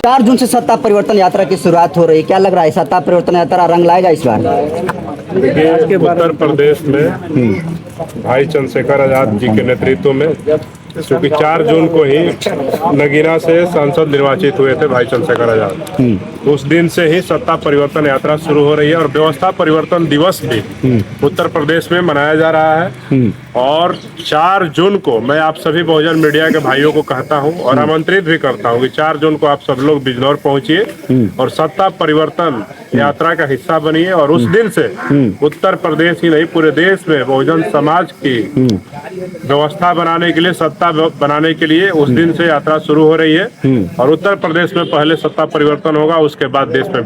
4 जून से सत्ता परिवर्तन यात्रा की शुरुआत हो रही है, क्या लग रहा है सत्ता परिवर्तन यात्रा रंग लाएगा इस बार? देखिए, उत्तर प्रदेश में भाई चंद्रशेखर आजाद जी के नेतृत्व में, क्योंकि 4 जून को ही नगीना से सांसद निर्वाचित हुए थे भाई चंद्रशेखर आजाद, उस दिन से ही सत्ता परिवर्तन यात्रा शुरू हो रही है और व्यवस्था परिवर्तन दिवस भी उत्तर प्रदेश में मनाया जा रहा है। और 4 जून को मैं आप सभी बहुजन मीडिया के भाइयों को कहता हूं और आमंत्रित भी करता हूं कि 4 जून को आप सब लोग बिजनौर पहुंचिए और सत्ता परिवर्तन यात्रा का हिस्सा बनिए। और उस दिन से उत्तर प्रदेश ही नहीं पूरे देश में बहुजन समाज की व्यवस्था बनाने के लिए, सत्ता बनाने के लिए उस दिन से यात्रा शुरू हो रही है। और उत्तर प्रदेश में पहले सत्ता परिवर्तन होगा, उसके बाद देश में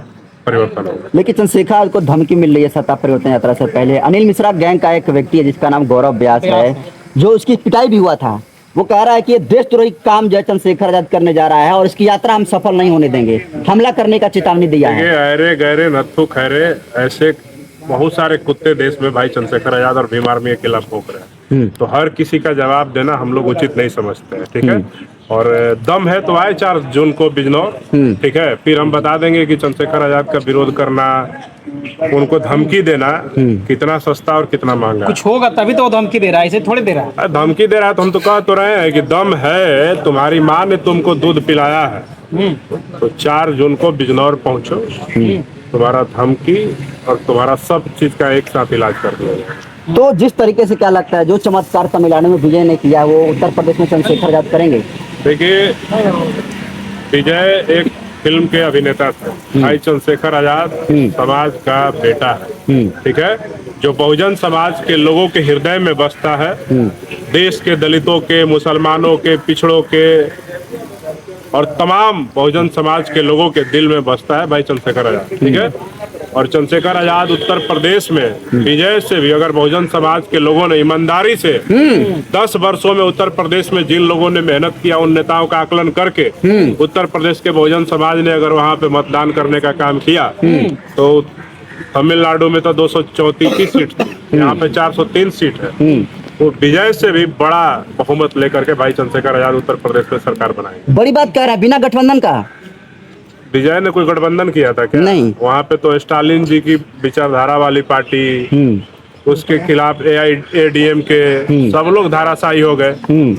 परिवर्तन होगा। लेकिन चंद्रशेखर को धमकी मिल रही है सत्ता परिवर्तन यात्रा से पहले। अनिल मिश्रा गैंग का एक व्यक्ति है जिसका नाम गौरव व्यास है, जो उसकी पिटाई भी हुआ था, वो कह रहा है कि ये देशद्रोही काम जो चंद्रशेखर आजाद करने जा रहा है और इसकी यात्रा हम सफल नहीं होने देंगे, हमला करने का चेतावनी दिया है। अरे गहरे नत्थु खैरे ऐसे बहुत सारे कुत्ते देश में भाई चंद्रशेखर आजाद और भीम आर्मी के खिलाफ भौंक रहे हैं, तो हर किसी का जवाब देना हम लोग उचित नहीं समझते हैं, ठीक है। और दम है तो आए 4 जून को बिजनौर, ठीक है, फिर हम बता देंगे कि चंद्रशेखर आजाद का विरोध करना, उनको धमकी देना कितना सस्ता और कितना महंगा। कुछ होगा तभी तो वो धमकी दे रहा है, इसे थोड़ी दे रहा है। धमकी दे रहा है तो हम तो कह तो रहे हैं कि दम है, तुम्हारी माँ ने तुमको दूध पिलाया है, तो 4 जून को बिजनौर पहुंचो, तुम्हारा धमकी और तुम्हारा सब चीज का एक साथ इलाज कर दिया जाए। तो जिस तरीके से क्या लगता है जो चमत्कार तमिलनाडु में विजय ने किया वो उत्तर प्रदेश में चंद्रशेखर आजाद करेंगे? देखिए, विजय एक फिल्म के अभिनेता थे, भाई चंद्रशेखर आजाद समाज का बेटा है, ठीक है, जो बहुजन समाज के लोगों के हृदय में बसता है, देश के दलितों के, मुसलमानों के, पिछड़ों के और तमाम बहुजन समाज के लोगों के दिल में बसता है भाई चंद्रशेखर आजाद, ठीक है। और चंद्रशेखर आजाद उत्तर प्रदेश में विजय से भी, अगर बहुजन समाज के लोगों ने ईमानदारी से 10 वर्षों में उत्तर प्रदेश में जिन लोगों ने मेहनत किया, उन नेताओं का आकलन करके उत्तर प्रदेश के बहुजन समाज ने अगर वहां पे मतदान करने का काम किया, तो तमिलनाडु में तो 234 सीट थी, यहाँ पे 403 सीट है। तो विजय से भी बड़ा बहुमत लेकर के भाई चंद्रशेखर आजाद उत्तर प्रदेश में सरकार बनाएंगे। बड़ी बात कह रहा है, बिना गठबंधन का। विजय ने कोई गठबंधन किया था क्या? नहीं। वहाँ पे तो स्टालिन जी की विचारधारा वाली पार्टी, उसके खिलाफ AIADM के सब लोग धाराशाही हो गए।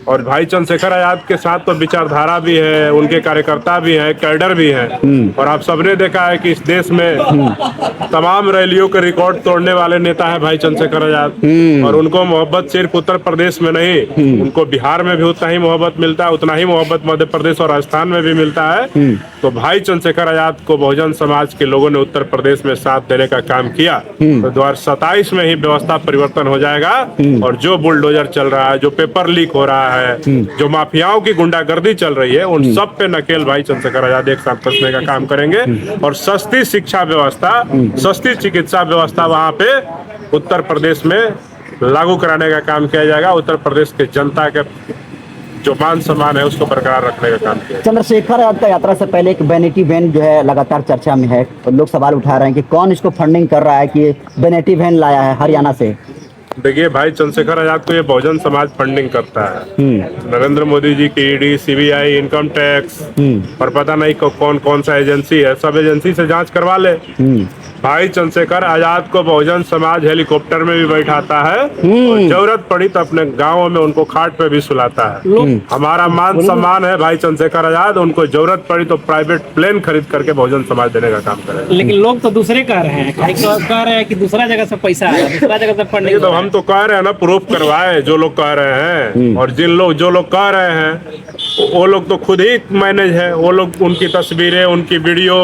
और भाई चंद्रशेखर आजाद के साथ तो विचारधारा भी है, उनके कार्यकर्ता भी हैं, कैडर भी हैं। और आप सबने देखा है कि इस देश में तमाम रैलियों के रिकॉर्ड तोड़ने वाले नेता है भाई चंद्रशेखर आजाद। और उनको मोहब्बत सिर्फ उत्तर प्रदेश में नहीं, उनको बिहार में भी उतना ही मोहब्बत मिलता है, उतना ही मोहब्बत मध्य प्रदेश और राजस्थान में भी मिलता है। तो भाई चंद्रशेखर आजाद को बहुजन समाज के लोगों ने उत्तर प्रदेश में साथ देने का काम किया, तो 2027 में ही व्यवस्था परिवर्तन हो जाएगा। और जो बुलडोजर चल रहा है, जो पेपर लीक हो रहा है, जो माफियाओं की गुंडागर्दी चल रही है, उन सब पे नकेल भाई चंद्रशेखर आजाद एक साथ कसने का काम करेंगे। और सस्ती शिक्षा व्यवस्था, सस्ती चिकित्सा व्यवस्था वहां पे उत्तर प्रदेश में लागू कराने का काम किया जाएगा। उत्तर प्रदेश के जनता के जो मान सम्मान है उसको बरकरार रखने का काम किया। चंद्रशेखर आजाद का यात्रा से पहले एक वैनिटी वैन जो है लगातार चर्चा में है, और लोग सवाल उठा रहे हैं कि कौन इसको फंडिंग कर रहा है कि वैनिटी वैन लाया है हरियाणा से। देखिए, भाई चंद्रशेखर आजाद को ये बहुजन समाज फंडिंग करता है। नरेंद्र मोदी जी की ED, CBI, इनकम टैक्स और पता नहीं कौन कौन सा एजेंसी है, सब एजेंसी से जांच करवा ले। भाई चंद्रशेखर आजाद को बहुजन समाज हेलीकॉप्टर में भी बैठाता है, और जरूरत पड़ी तो अपने गाँव में उनको खाट पे भी सुलाता है। हमारा मान सम्मान है भाई चंद्रशेखर आजाद, उनको जरूरत पड़ी तो प्राइवेट प्लेन खरीद करके बहुजन समाज देने का काम करेगा। लेकिन लोग तो दूसरे कह रहे हैं, कह रहे हैं कि दूसरा जगह से पैसा है, दूसरा जगह से फंडिंग। तो हम तो कह रहे हैं ना, प्रूफ करवाए जो लोग कह रहे हैं। और जो लोग कह रहे हैं वो लोग तो खुद ही मैनेज है, वो लोग, उनकी तस्वीरें, उनकी वीडियो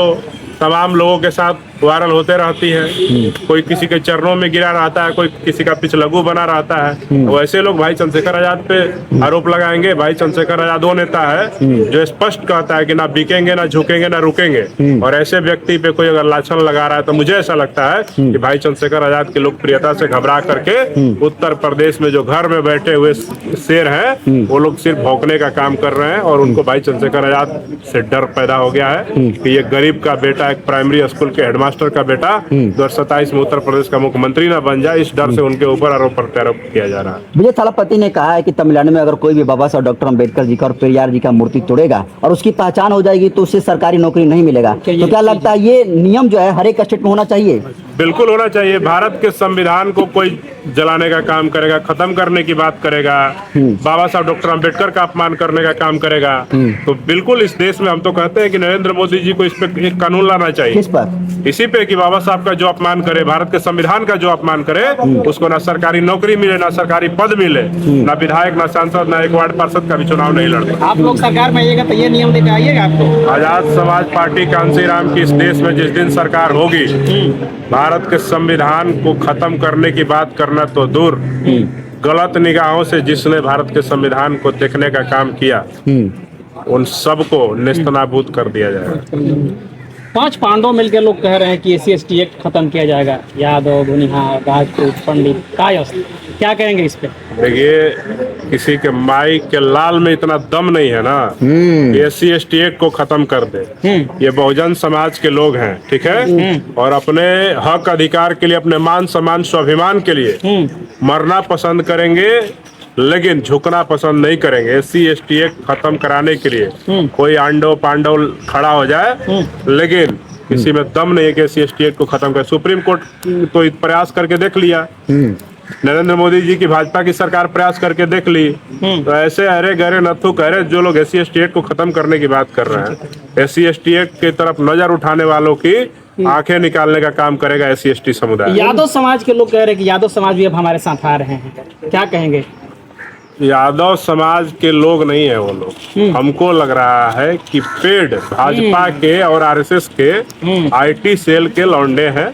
तमाम लोगों के साथ वायरल होते रहती है। कोई किसी के चरणों में गिरा रहता है, कोई किसी का पिछलगू बना रहता है। तो ऐसे लोग भाई चंद्रशेखर आजाद पे आरोप लगाएंगे। भाई चंद्रशेखर आजाद वो नेता है जो स्पष्ट कहता है कि ना बिकेंगे, ना झुकेंगे, ना रुकेंगे। और ऐसे व्यक्ति पे कोई अगर लाछन लगा रहा है तो मुझे ऐसा लगता है कि भाई चंद्रशेखर आजाद की लोकप्रियता से घबरा करके उत्तर प्रदेश में जो घर में बैठे हुए शेर हैं, वो लोग सिर्फ भौंकने का काम कर रहे हैं। और उनको भाई चंद्रशेखर आजाद से डर पैदा हो गया है कि ये गरीब का बेटा एक प्राइमरी स्कूल के हेडमास्टर मास्टर का बेटा 2027 में उत्तर प्रदेश का मुख्यमंत्री ना बन जाए, इस डर से उनके ऊपर आरोप प्रत्यारोप किया जा रहा है। विजय थालापति ने कहा है कि तमिलनाडु में अगर कोई भी बाबा साहब डॉक्टर अम्बेडकर जी का और पेरियार जी का मूर्ति तोड़ेगा और उसकी पहचान हो जाएगी तो उससे सरकारी नौकरी नहीं मिलेगा। तो क्या लगता है ये नियम जो है हर एक स्टेट में होना चाहिए? बिल्कुल होना चाहिए। भारत के संविधान को कोई जलाने का काम करेगा, खत्म करने की बात करेगा, बाबा साहब डॉक्टर अंबेडकर का अपमान करने का काम करेगा, तो बिल्कुल इस देश में हम तो कहते हैं कि नरेंद्र मोदी जी को इस पे एक कानून लाना चाहिए। किस पर? इसी पे कि बाबा साहब का जो अपमान करे, भारत के संविधान का जो अपमान करे, उसको ना सरकारी नौकरी मिले, ना सरकारी पद मिले, ना विधायक, ना सांसद, ना एक वार्ड पार्षद का भी चुनाव नहीं लड़े। आप लोग सरकार में आइएगा तो ये नियम लेकर आइएगा आपको। आजाद समाज पार्टी कांसी राम की इस देश में जिस दिन सरकार होगी, भारत के संविधान को खत्म करने की बात करना तो दूर, गलत निगाहों से जिसने भारत के संविधान को देखने का काम किया, उन सबको नेस्तनाबूद कर दिया जाएगा। 5 पांडव मिलकर लोग कह रहे हैं कि SC/ST एक्ट खत्म किया जाएगा। यादव, भुनिहार, राजपूत, पंडित, कायस्थ, क्या कहेंगे इस पे? देखिए, किसी के माई के लाल में इतना दम नहीं है ना कि SC/ST एक्ट को खत्म कर दे। ये बहुजन समाज के लोग हैं, ठीक है, और अपने हक अधिकार के लिए, अपने मान सम्मान स्वाभिमान के लिए मरना पसंद करेंगे, लेकिन झुकना पसंद नहीं करेंगे। SC/ST एक्ट खत्म कराने के लिए कोई आंडो पांडव खड़ा हो जाए, लेकिन किसी में दम नहीं है कि SC/ST एक्ट को खत्म करे। सुप्रीम कोर्ट तो प्रयास करके देख लिया, नरेंद्र मोदी जी की भाजपा की सरकार प्रयास करके देख ली, तो ऐसे अरे गहरे नथु कह जो लोग SC/ST एक्ट को खत्म करने की बात कर रहे हैं, SC/ST एक्ट की तरफ नजर उठाने वालों की आंखें निकालने का काम करेगा SC/ST समुदाय। यादव समाज के लोग कह रहे हैं कि यादव समाज भी अब हमारे साथ आ रहे हैं, क्या कहेंगे? यादव समाज के लोग नहीं है वो लोग। हमको लग रहा है कि पेड भाजपा के और RSS के IT सेल के लौंडे हैं,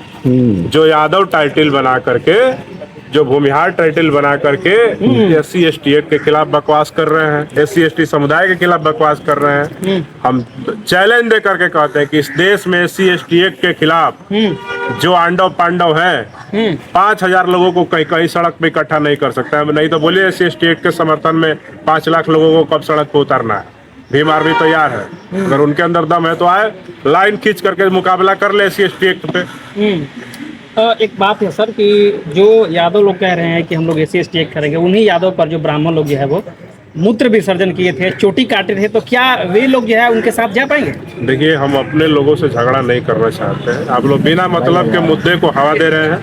जो यादव टाइटल बना करके, जो भूमिहार टाइटल बना करके SC/ST एक्ट के खिलाफ बकवास कर रहे हैं, SC/ST समुदाय के खिलाफ बकवास कर रहे हैं। हम चैलेंज दे करके कहते हैं कि इस देश में SC/ST एक्ट के खिलाफ जो आंडव पांडव हैं, 5000 लोगों को कहीं कहीं सड़क पे इकट्ठा नहीं कर सकता है। नहीं तो बोलिए SC/ST एक्ट के समर्थन में 5 लाख लोगों को कब सड़क पे उतरना है। भीम आर्मी तैयार है, अगर उनके अंदर दम है तो आए, लाइन खींच करके मुकाबला कर ले SC/ST एक्ट पे। एक बात है सर कि जो यादव लोग कह रहे हैं कि हम लोग SC/ST एक्ट करेंगे, उन्हीं यादव पर जो ब्राह्मण लोग जो है वो मूत्र विसर्जन किए थे, चोटी काटे थे, तो क्या वे लोग जो है उनके साथ जा पाएंगे? देखिए, हम अपने लोगों से झगड़ा नहीं करना चाहते हैं। आप लोग बिना मतलब के मुद्दे को हवा दे रहे हैं,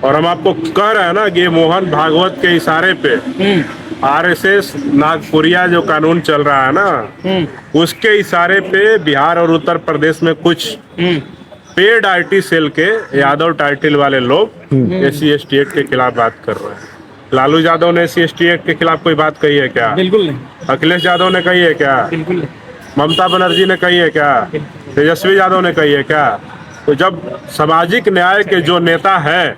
और हम आपको कह रहे हैं ना कि मोहन भागवत के इशारे पे RSS नागपुरिया जो कानून चल रहा है ना, उसके इशारे पे बिहार और उत्तर प्रदेश में कुछ पेड IT सेल के यादव टाइटल वाले लोग SC/ST एक्ट के खिलाफ बात कर रहे हैं। लालू यादव ने SC/ST एक्ट के खिलाफ कोई बात कही है क्या? बिल्कुल नहीं। अखिलेश यादव ने कही है क्या? बिल्कुल नहीं। ममता बनर्जी ने कही है क्या? तेजस्वी यादव ने कही है क्या? तो जब सामाजिक न्याय के जो नेता हैं,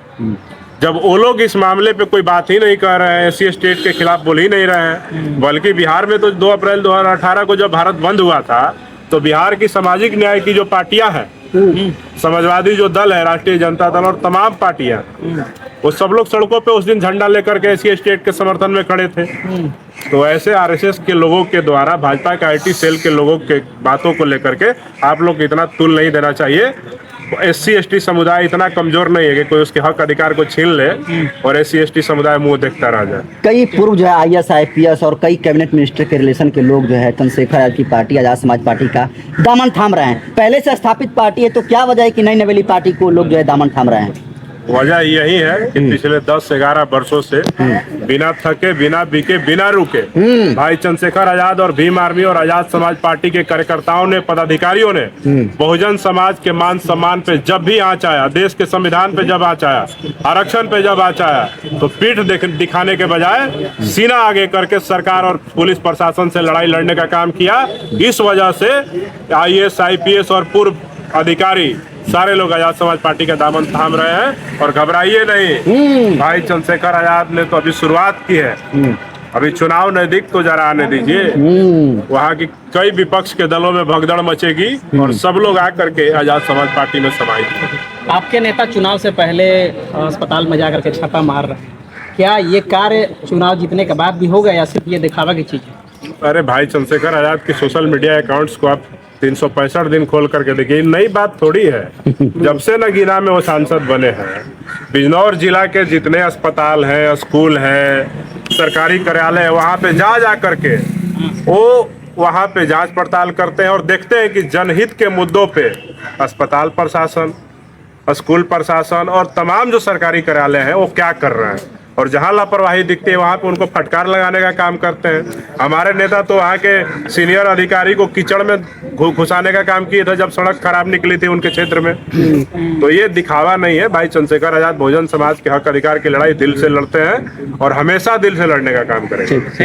जब वो लोग इस मामले पे कोई बात ही नहीं कर रहे हैं, SC/ST एक्ट के खिलाफ बोल ही नहीं रहे हैं, बल्कि बिहार में तो 2 अप्रैल 2018 को जब भारत बंद हुआ था, तो बिहार की सामाजिक न्याय की जो पार्टियां हैं, समाजवादी जो दल है, राष्ट्रीय जनता दल और तमाम पार्टियां, वो सब लोग सड़कों पे उस दिन झंडा लेकर के SC/ST एक्ट के समर्थन में खड़े थे। तो ऐसे RSS के लोगों के द्वारा भाजपा के IT सेल के लोगों के बातों को लेकर के आप लोग इतना तुल नहीं देना चाहिए। SC/ST समुदाय इतना कमजोर नहीं है कि कोई उसके हक अधिकार को छीन ले और SC/ST समुदाय मुंह देखता रह जाए। कई पूर्व जो है IAS IPS और कई कैबिनेट मिनिस्टर के रिलेशन के लोग जो है चंद्रशेखर आजाद की पार्टी, आजाद समाज पार्टी का दामन थाम रहे हैं। पहले से स्थापित पार्टी है, तो क्या वजह है कि नई नवेली पार्टी को लोग जो है दामन थाम रहे हैं? वजह यही है कि पिछले 10-11 वर्षों से बिना थके, बिना बिके, बिना रुके भाई चंद्रशेखर आजाद और भीम आर्मी और आजाद समाज पार्टी के कार्यकर्ताओं ने, पदाधिकारियों ने बहुजन समाज के मान सम्मान पे जब भी आंच आया, देश के संविधान पे जब आंच आया, आरक्षण पे जब आंच आया, तो पीठ दिखाने के बजाय सीना आगे करके सरकार और पुलिस प्रशासन से लड़ाई लड़ने का काम किया। इस वजह से IAS IPS और पूर्व अधिकारी सारे लोग आजाद समाज पार्टी का दामन थाम रहे हैं। और घबराइए नहीं, भाई चंद्रशेखर आजाद ने तो अभी शुरुआत की है, अभी चुनाव नजदीक तो जरा आने दीजिए। वहाँ की कई विपक्ष के दलों में भगदड़ मचेगी और सब लोग आकर के आजाद समाज पार्टी में समाएंगे। आपके नेता चुनाव से पहले अस्पताल में जाकर के छापा मार रहे हैं, क्या ये कार्य चुनाव जीतने के बाद भी होगा या सिर्फ ये दिखावा की चीज है? अरे भाई चंद्रशेखर आजाद की सोशल मीडिया अकाउंट्स को आप 365 दिन खोल करके देखिए, नई बात थोड़ी है। जब से नगीना में वो सांसद बने हैं, बिजनौर जिला के जितने अस्पताल हैं, स्कूल हैं, सरकारी कार्यालय है, वहाँ पे जा करके वो वहाँ पे जांच पड़ताल करते हैं और देखते हैं कि जनहित के मुद्दों पे अस्पताल प्रशासन, स्कूल प्रशासन और तमाम जो सरकारी कार्यालय हैं वो क्या कर रहे हैं, और जहां लापरवाही दिखती है वहां पे उनको फटकार लगाने का काम करते हैं। हमारे नेता तो वहाँ के सीनियर अधिकारी को कीचड़ में घुसाने का काम किए थे जब सड़क खराब निकली थी उनके क्षेत्र में। तो ये दिखावा नहीं है। भाई चंद्रशेखर आजाद बहुजन समाज के हक अधिकार की लड़ाई दिल से लड़ते हैं और हमेशा दिल से लड़ने का काम करेंगे।